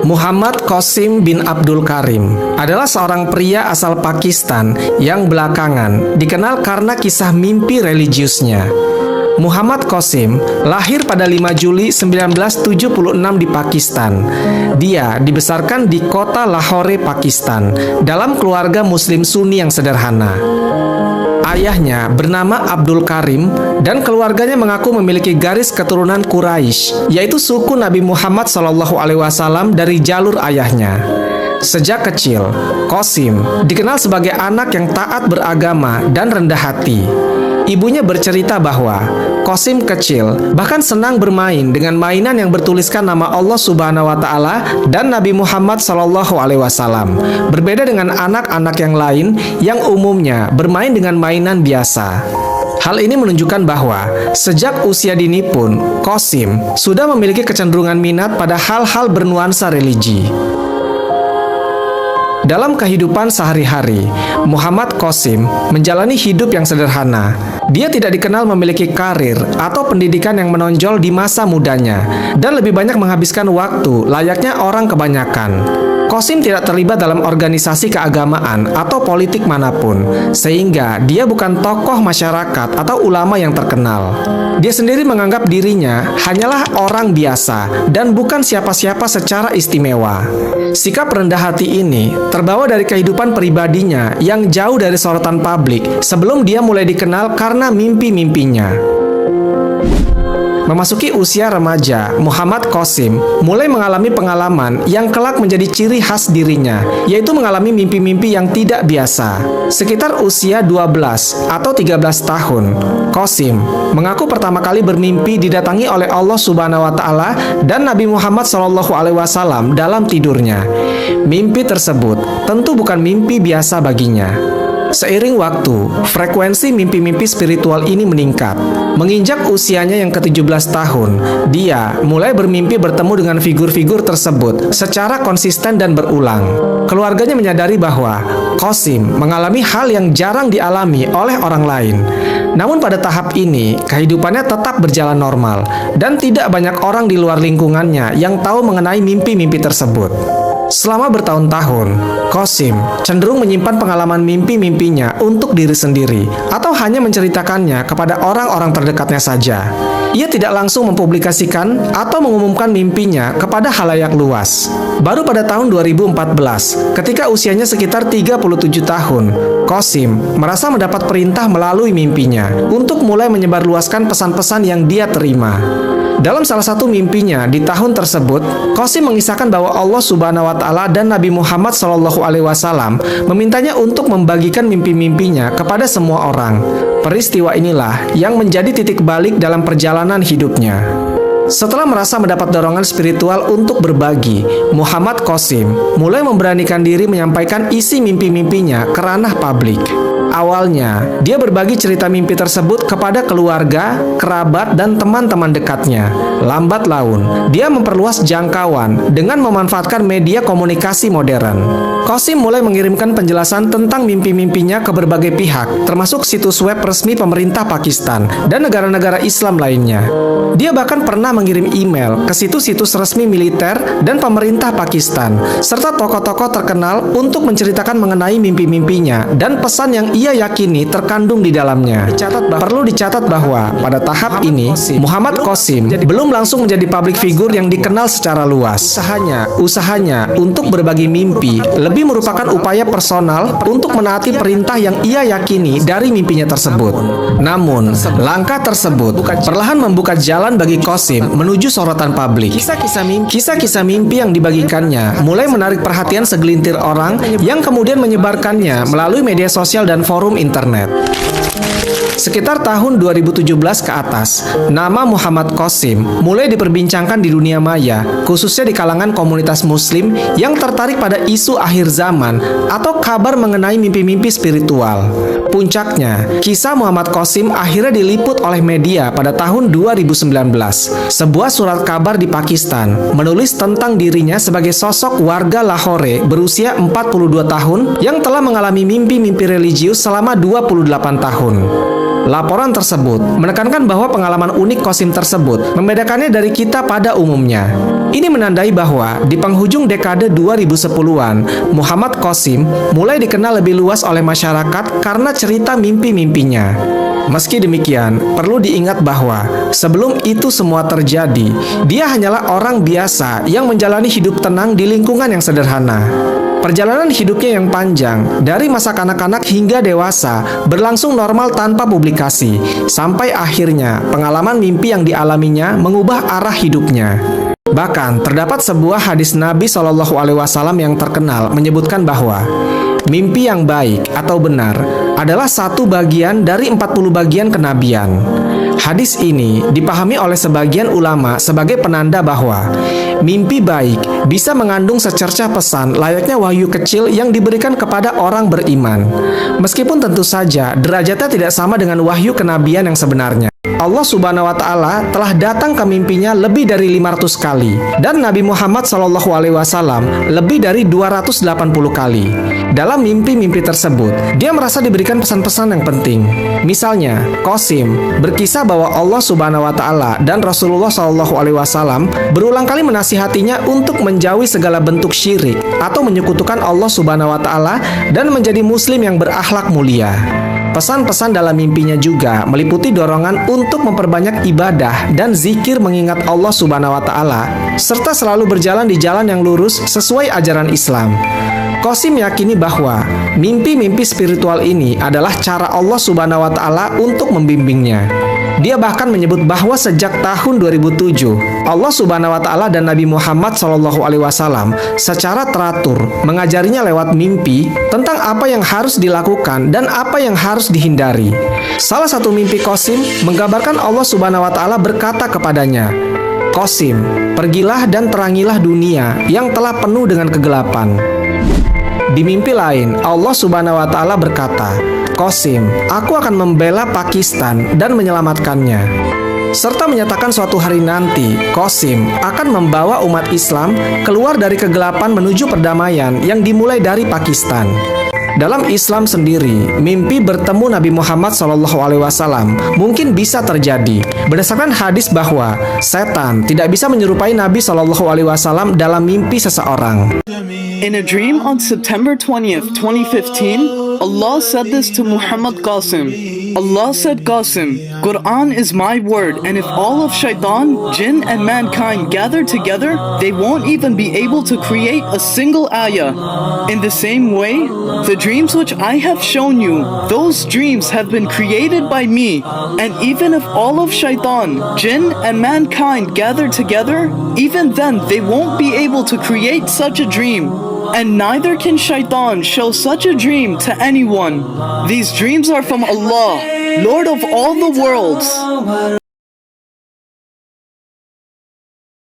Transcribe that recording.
Muhammad Qasim bin Abdul Karim adalah seorang pria asal Pakistan yang belakangan dikenal karena kisah mimpi religiusnya. Muhammad Qasim lahir pada 5 Juli 1976 di Pakistan. Dia dibesarkan di kota Lahore, Pakistan, dalam keluarga Muslim Sunni yang sederhana. Ayahnya bernama Abdul Karim dan keluarganya mengaku memiliki garis keturunan Quraisy, yaitu suku Nabi Muhammad SAW dari jalur ayahnya. Sejak kecil, Qasim dikenal sebagai anak yang taat beragama dan rendah hati. Ibunya bercerita bahwa Qasim kecil bahkan senang bermain dengan mainan yang bertuliskan nama Allah Subhanahu wa Ta'ala dan Nabi Muhammad SAW. Berbeda dengan anak-anak yang lain yang umumnya bermain dengan mainan biasa. Hal ini menunjukkan bahwa sejak usia dini pun Qasim sudah memiliki kecenderungan minat pada hal-hal bernuansa religi. Dalam kehidupan sehari-hari, Muhammad Qasim menjalani hidup yang sederhana. Dia tidak dikenal memiliki karir atau pendidikan yang menonjol di masa mudanya, dan lebih banyak menghabiskan waktu layaknya orang kebanyakan. Qasim tidak terlibat dalam organisasi keagamaan atau politik manapun, sehingga dia bukan tokoh masyarakat atau ulama yang terkenal. Dia sendiri menganggap dirinya hanyalah orang biasa dan bukan siapa-siapa secara istimewa. Sikap rendah hati ini terbawa dari kehidupan pribadinya yang jauh dari sorotan publik sebelum dia mulai dikenal karena mimpi-mimpinya. Memasuki usia remaja, Muhammad Qasim mulai mengalami pengalaman yang kelak menjadi ciri khas dirinya, yaitu mengalami mimpi-mimpi yang tidak biasa. Sekitar usia 12 atau 13 tahun, Qasim mengaku pertama kali bermimpi didatangi oleh Allah Subhanahu wa Ta'ala dan Nabi Muhammad SAW dalam tidurnya. Mimpi tersebut tentu bukan mimpi biasa baginya. Seiring waktu, frekuensi mimpi-mimpi spiritual ini meningkat. Menginjak usianya yang ke-17 tahun, dia mulai bermimpi bertemu dengan figur-figur tersebut secara konsisten dan berulang. Keluarganya menyadari bahwa Qasim mengalami hal yang jarang dialami oleh orang lain. Namun pada tahap ini, kehidupannya tetap berjalan normal, dan tidak banyak orang di luar lingkungannya yang tahu mengenai mimpi-mimpi tersebut. Selama bertahun-tahun, Qasim cenderung menyimpan pengalaman mimpi-mimpinya untuk diri sendiri atau hanya menceritakannya kepada orang-orang terdekatnya saja. Ia tidak langsung mempublikasikan atau mengumumkan mimpinya kepada khalayak luas. Baru pada tahun 2014, ketika usianya sekitar 37 tahun, Qasim merasa mendapat perintah melalui mimpinya untuk mulai menyebarluaskan pesan-pesan yang dia terima. Dalam salah satu mimpinya di tahun tersebut, Qasim mengisahkan bahwa Allah Subhanahu wa Ta'ala dan Nabi Muhammad SAW memintanya untuk membagikan mimpi-mimpinya kepada semua orang. Peristiwa inilah yang menjadi titik balik dalam perjalanan hidupnya. Setelah merasa mendapat dorongan spiritual untuk berbagi, Muhammad Qasim mulai memberanikan diri menyampaikan isi mimpi-mimpinya ke ranah publik. Awalnya, dia berbagi cerita mimpi tersebut kepada keluarga, kerabat, dan teman-teman dekatnya. Lambat laun, dia memperluas jangkauan dengan memanfaatkan media komunikasi modern. Qasim mulai mengirimkan penjelasan tentang mimpi-mimpinya ke berbagai pihak, termasuk situs web resmi pemerintah Pakistan dan negara-negara Islam lainnya. Dia bahkan pernah mengirim email ke situs-situs resmi militer dan pemerintah Pakistan, serta tokoh-tokoh terkenal untuk menceritakan mengenai mimpi-mimpinya dan pesan yang ia yakini terkandung di dalamnya. Perlu dicatat bahwa pada tahap ini, Muhammad Qasim belum langsung menjadi publik figur yang dikenal secara luas. Usahanya untuk berbagi mimpi lebih merupakan upaya personal untuk menaati perintah yang ia yakini dari mimpinya tersebut. Namun, langkah tersebut perlahan membuka jalan bagi Qasim menuju sorotan publik. Kisah-kisah mimpi yang dibagikannya mulai menarik perhatian segelintir orang yang kemudian menyebarkannya melalui media sosial dan forum internet. Sekitar tahun 2017 ke atas, nama Muhammad Qasim mulai diperbincangkan di dunia maya, khususnya di kalangan komunitas muslim yang tertarik pada isu akhir zaman atau kabar mengenai mimpi-mimpi spiritual. Puncaknya, kisah Muhammad Qasim akhirnya diliput oleh media pada tahun 2019. Sebuah surat kabar di Pakistan menulis tentang dirinya sebagai sosok warga Lahore berusia 42 tahun yang telah mengalami mimpi-mimpi religius selama 28 tahun. Laporan tersebut menekankan bahwa pengalaman unik Qasim tersebut membedakannya dari kita pada umumnya. Ini menandai bahwa di penghujung dekade 2010-an, Muhammad Qasim mulai dikenal lebih luas oleh masyarakat karena cerita mimpi-mimpinya. Meski demikian, perlu diingat bahwa sebelum itu semua terjadi, dia hanyalah orang biasa yang menjalani hidup tenang di lingkungan yang sederhana. Perjalanan hidupnya yang panjang, dari masa kanak-kanak hingga dewasa, berlangsung normal tanpa publikasi, sampai akhirnya pengalaman mimpi yang dialaminya mengubah arah hidupnya. Bahkan, terdapat sebuah hadis Nabi SAW yang terkenal menyebutkan bahwa mimpi yang baik atau benar adalah satu bagian dari 40 bagian kenabian. Hadis ini dipahami oleh sebagian ulama sebagai penanda bahwa mimpi baik bisa mengandung secercah pesan layaknya wahyu kecil yang diberikan kepada orang beriman. Meskipun tentu saja derajatnya tidak sama dengan wahyu kenabian yang sebenarnya. Allah Subhanahu wa Ta'ala telah datang ke mimpinya lebih dari 500 kali dan Nabi Muhammad SAW lebih dari 280 kali. Dalam mimpi-mimpi tersebut, dia merasa diberikan pesan-pesan yang penting. Misalnya, Qasim berkisah bahwa Allah Subhanahu wa Ta'ala dan Rasulullah SAW berulang kali menasihatinya untuk menjauhi segala bentuk syirik atau menyekutukan Allah Subhanahu wa Ta'ala dan menjadi muslim yang berakhlak mulia. Pesan-pesan dalam mimpinya juga meliputi dorongan untuk memperbanyak ibadah dan zikir mengingat Allah Subhanahu wa Ta'ala, serta selalu berjalan di jalan yang lurus sesuai ajaran Islam. Qasim meyakini bahwa mimpi-mimpi spiritual ini adalah cara Allah Subhanahu wa Ta'ala untuk membimbingnya. Dia bahkan menyebut bahwa sejak tahun 2007, Allah Subhanahu wa Ta'ala dan Nabi Muhammad SAW secara teratur mengajarinya lewat mimpi tentang apa yang harus dilakukan dan apa yang harus dihindari. Salah satu mimpi Qasim menggambarkan Allah Subhanahu wa Ta'ala berkata kepadanya, "Qasim, pergilah dan terangilah dunia yang telah penuh dengan kegelapan." Di mimpi lain, Allah Subhanahu wa Ta'ala berkata, "Qasim, aku akan membela Pakistan dan menyelamatkannya." Serta menyatakan suatu hari nanti, Qasim akan membawa umat Islam keluar dari kegelapan menuju perdamaian yang dimulai dari Pakistan. Dalam Islam sendiri, mimpi bertemu Nabi Muhammad SAW mungkin bisa terjadi. Berdasarkan hadis bahwa setan tidak bisa menyerupai Nabi SAW dalam mimpi seseorang. In a dream on September 20th, 2015, Allah said this to Muhammad Qasim. Allah said, "Qasim, Quran is my word, and if all of shaitan, jinn, and mankind gather together, they won't even be able to create a single ayah. In the same way, the dreams which I have shown you, those dreams have been created by me, and even if all of shaitan, jinn, and mankind gather together, even then they won't be able to create such a dream. And neither can shaitan show such a dream to anyone. These dreams are from Allah, Lord of all the worlds."